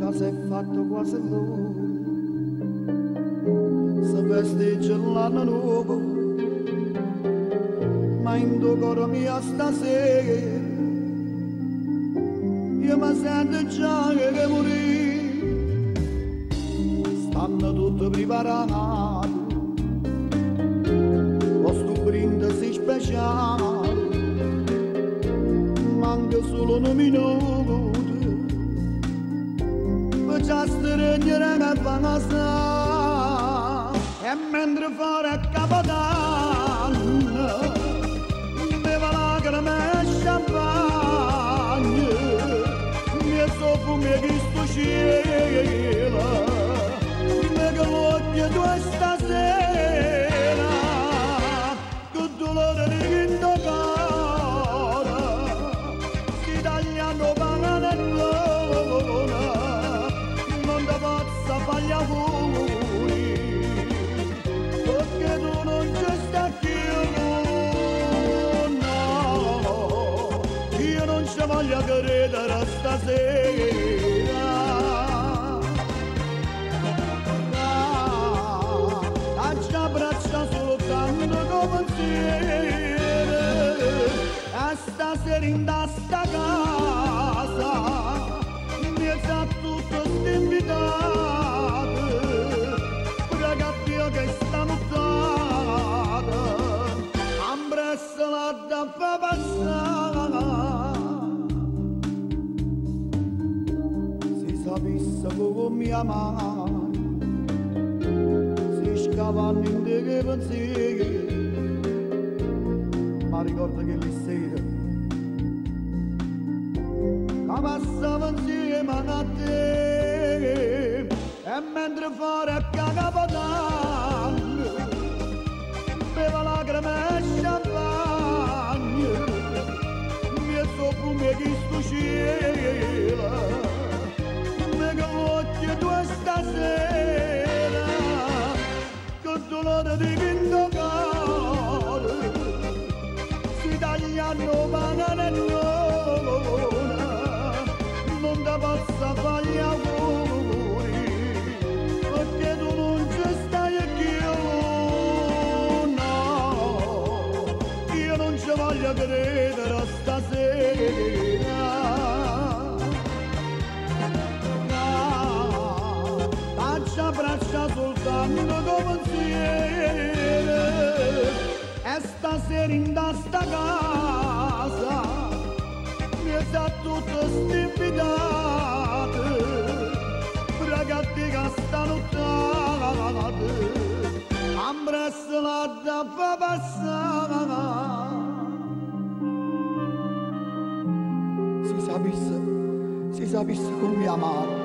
Già si è fatto quasi l'ora, si festeggia l'anno nuovo, ma in tuo cuore mio stasera io mi sento già che morire. Stanno tutti preparati, questo brindisi speciale, manca solo un minuto. Già stringere che fanno sta e mentre fuori a Capodanno beva lacrime e champagne mi soffro mi Cristo cielo mi che l'occhio tu stasera che dolore di quinto cuore si tagliano panganello fagli auguri perché tu non ci stai più, no, io non ci voglio credere stasera, ci abbraccia soltanto come pensiero e stasera in sta casa mi sa tutto st'invitato che stanottata ambressa la da fa passare si sapesse come mi amare si scavano in te che pensieri ma ricordo che lì sera che passava insieme a te e mentre fuori a Capodanno beva lacrime e champagne mi soffro mi Cristo cielo mi che l'occhio tu stasera che dolore di quinto cuore si tagliano panganello non ti posso fare gli auguri perché tu non ci stai più, no, io non ci voglio credere stasera, no, faccia braccia soltanto come pensiero e stasera in sta casa mi sa tutto st'invitato ragazzi che stanottata ambressa la da fa passare si sapesse come mi amare